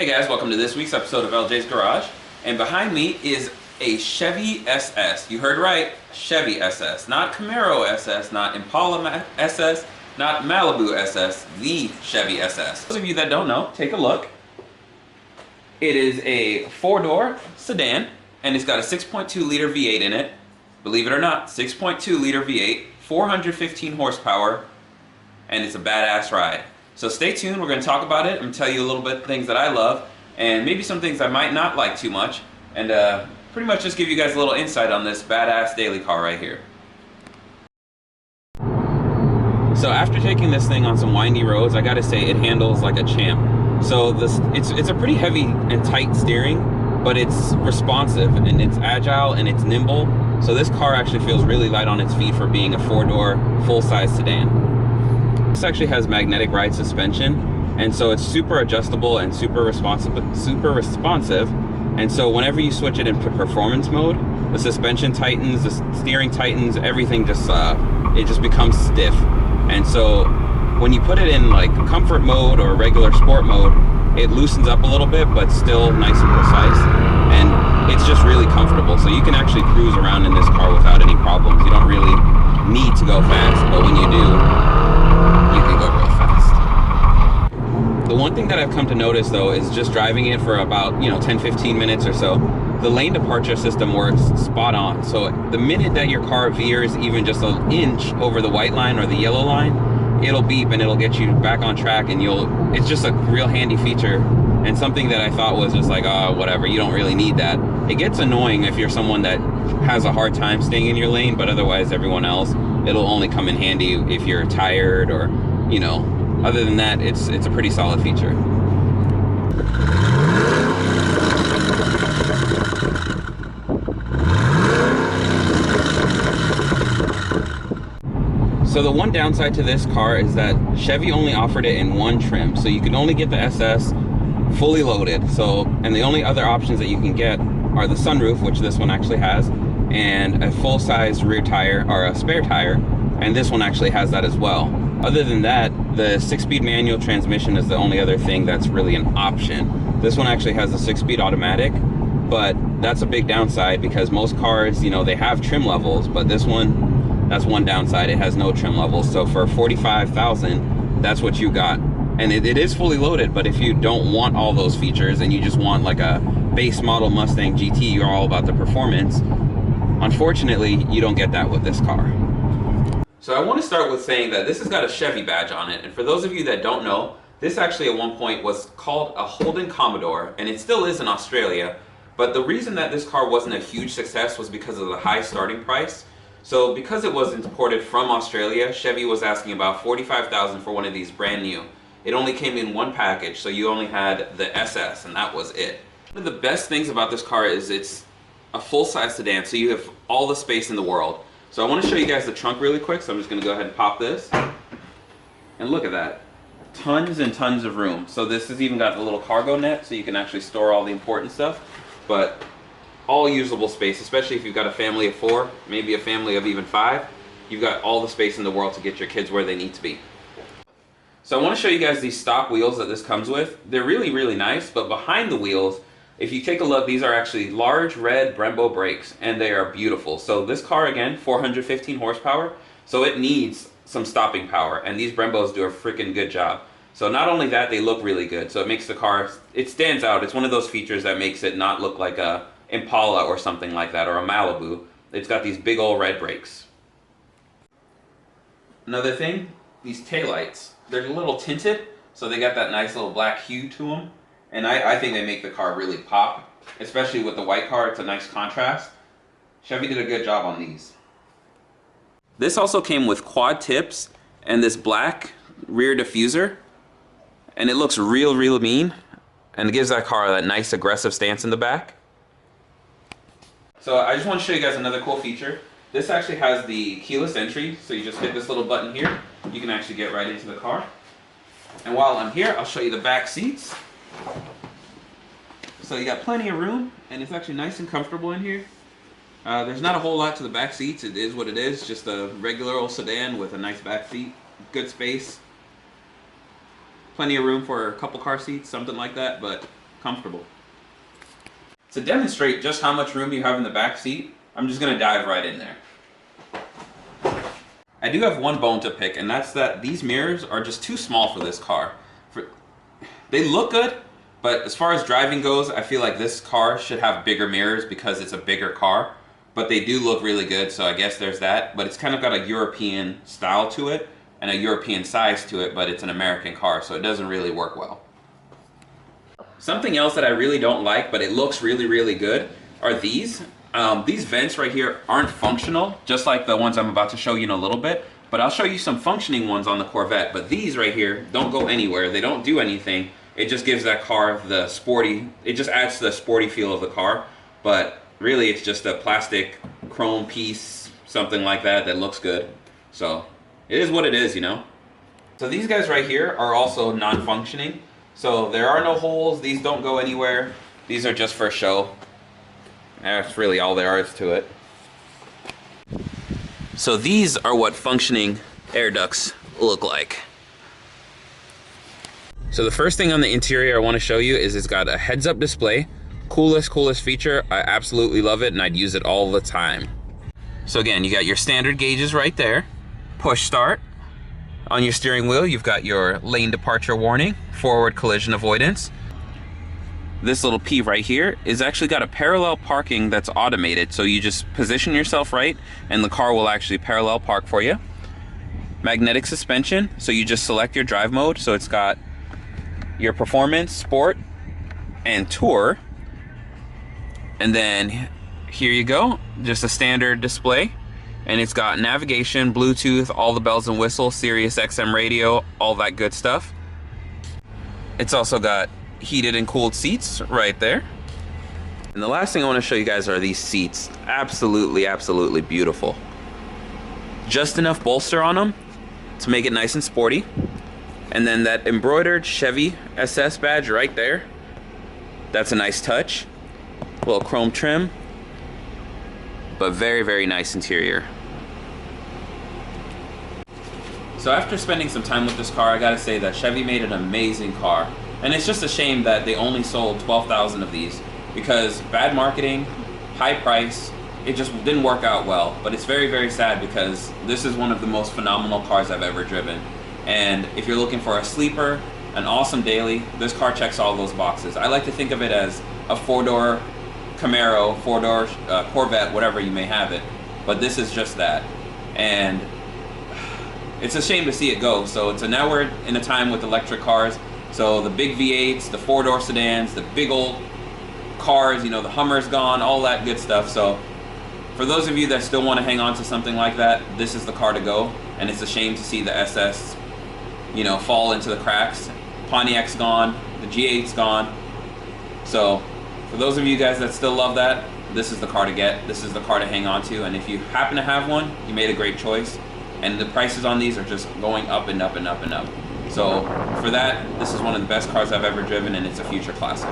Hey guys, welcome to this week's episode of LJS Garage. And behind me is a Chevy SS. You heard right, Chevy SS. Not Camaro SS, not Impala SS, not Malibu SS, the Chevy SS. Those of you that don't know, take a look. It is a four-door sedan, and it's got a 6.2 liter V8 in it. Believe it or not, 6.2 liter V8, 415 horsepower, and it's a badass ride. So stay tuned, we're going to talk about it. I'm going to tell you a little bit of things that I love, and maybe some things I might not like too much, and pretty much just give you guys a little insight on this badass daily car right here. So after taking this thing on some windy roads, I gotta say it handles like a champ. So it's a pretty heavy and tight steering, but it's responsive and it's agile and it's nimble. So this car actually feels really light on its feet for being a four-door full-size sedan. This actually has magnetic ride suspension, and so it's super adjustable and super responsive. And so whenever you switch it into performance mode, the suspension tightens, the steering tightens, everything just it just becomes stiff. And so when you put it in like comfort mode or regular sport mode, it loosens up a little bit, but still nice and precise. And it's just really comfortable. So you can actually cruise around in this car without any problems. You don't really need to go fast, but when you do, you can go real fast. The one thing that I've come to notice though is just driving it for about 10-15 minutes or so, the lane departure system works spot on. So the minute that your car veers even just an inch over the white line or the yellow line, it'll beep and it'll get you back on track, and it's just a real handy feature and something that I thought was just like, oh, whatever, you don't really need that. It gets annoying if you're someone that has a hard time staying in your lane, but otherwise everyone else, it'll only come in handy if you're tired or, other than that, it's a pretty solid feature. So the one downside to this car is that Chevy only offered it in one trim, so you can only get the SS fully loaded. And the only other options that you can get are the sunroof, which this one actually has, and a full-size rear tire or a spare tire, and this one actually has that as well. Other than that, the 6-speed manual transmission is the only other thing that's really an option. This one actually has a 6-speed automatic, but that's a big downside because most cars, they have trim levels, but this one, that's one downside. It has no trim levels. So for $45,000, that's what you got. And it is fully loaded, but if you don't want all those features and you just want like a base model Mustang GT, you're all about the performance, unfortunately, you don't get that with this car. So I want to start with saying that this has got a Chevy badge on it. And for those of you that don't know, this actually at one point was called a Holden Commodore, and it still is in Australia. But the reason that this car wasn't a huge success was because of the high starting price. So because it was imported from Australia, Chevy was asking about $45,000 for one of these brand new. It only came in one package, so you only had the SS, and that was it. One of the best things about this car is it's a full-size sedan, so you have all the space in the world. So I want to show you guys the trunk really quick, so I'm just going to go ahead and pop this. And look at that. Tons and tons of room. So this has even got the little cargo net, so you can actually store all the important stuff. But all usable space, especially if you've got a family of 4, maybe a family of even 5. You've got all the space in the world to get your kids where they need to be. So I want to show you guys these stock wheels that this comes with. They're really, really nice, but behind the wheels, if you take a look, these are actually large red Brembo brakes, and they are beautiful. So this car, again, 415 horsepower, so it needs some stopping power, and these Brembos do a freaking good job. So not only that, they look really good, so it makes the car, it stands out. It's one of those features that makes it not look like a Impala or something like that, or a Malibu. It's got these big old red brakes. Another thing, these taillights. They're a little tinted, so they got that nice little black hue to them. And I think they make the car really pop, especially with the white car. It's a nice contrast. Chevy did a good job on these. This also came with quad tips and this black rear diffuser, and it looks real mean, and it gives that car that nice aggressive stance in the back. So I just want to show you guys another cool feature. This actually has the keyless entry, so you just hit this little button here. You can actually get right into the car. And while I'm here, I'll show you the back seats. So you got plenty of room, and it's actually nice and comfortable in here. There's not a whole lot to the back seats. It is what it is, just a regular old sedan with a nice back seat, good space. Plenty of room for a couple car seats, something like that, but comfortable. To demonstrate just how much room you have in the back seat, I'm just gonna dive right in there. I do have one bone to pick, and that's that these mirrors are just too small for this car. They look good, but as far as driving goes, I feel like this car should have bigger mirrors because it's a bigger car. But they do look really good, so I guess there's that. But it's kind of got a European style to it and a European size to it, but it's an American car, so it doesn't really work well. Something else that I really don't like, but it looks really, really good, are these. These vents right here aren't functional, just like the ones I'm about to show you in a little bit, but I'll show you some functioning ones on the Corvette. But these right here don't go anywhere. They don't do anything. It just gives that car the sporty, it just adds to the sporty feel of the car, but really it's just a plastic chrome piece, something like that, that looks good. So it is what it is, you know? So these guys right here are also non-functioning. So there are no holes, these don't go anywhere. These are just for show. That's really all there is to it. So these are what functioning air ducts look like. So the first thing on the interior I want to show you is it's got a heads-up display. Coolest feature. I absolutely love it, and I'd use it all the time. So again, you got your standard gauges right there. Push start. On your steering wheel, you've got your lane departure warning, forward collision avoidance. This little P right here is actually got a parallel parking that's automated, so you just position yourself right and the car will actually parallel park for you. Magnetic suspension, so you just select your drive mode, so it's got your performance, sport, and tour. And then here you go, just a standard display, and it's got navigation, Bluetooth, all the bells and whistles, Sirius XM radio, all that good stuff. It's also got heated and cooled seats right there. And the last thing I want to show you guys are these seats. Absolutely beautiful. Just enough bolster on them to make it nice and sporty. And then that embroidered Chevy SS badge right there, that's a nice touch. A little chrome trim, but very nice interior. So after spending some time with this car, I gotta say that Chevy made an amazing car. And it's just a shame that they only sold 12,000 of these, because bad marketing, high price, it just didn't work out well. But it's very sad, because this is one of the most phenomenal cars I've ever driven. And if you're looking for a sleeper, an awesome daily, this car checks all those boxes. I like to think of it as a four-door Camaro, four-door Corvette, whatever you may have it. But this is just that. And it's a shame to see it go. So now we're in a time with electric cars. So the big V8s, the four-door sedans, the big old cars, you know, the Hummer's gone, all that good stuff. So for those of you that still want to hang on to something like that, this is the car to go. And it's a shame to see the SS, you know, fall into the cracks. Pontiac's gone, the G8's gone. So for those of you guys that still love that, this is the car to get. This is the car to hang on to. And if you happen to have one, you made a great choice. And the prices on these are just going up and up and up and up. So for that, this is one of the best cars I've ever driven, and it's a future classic.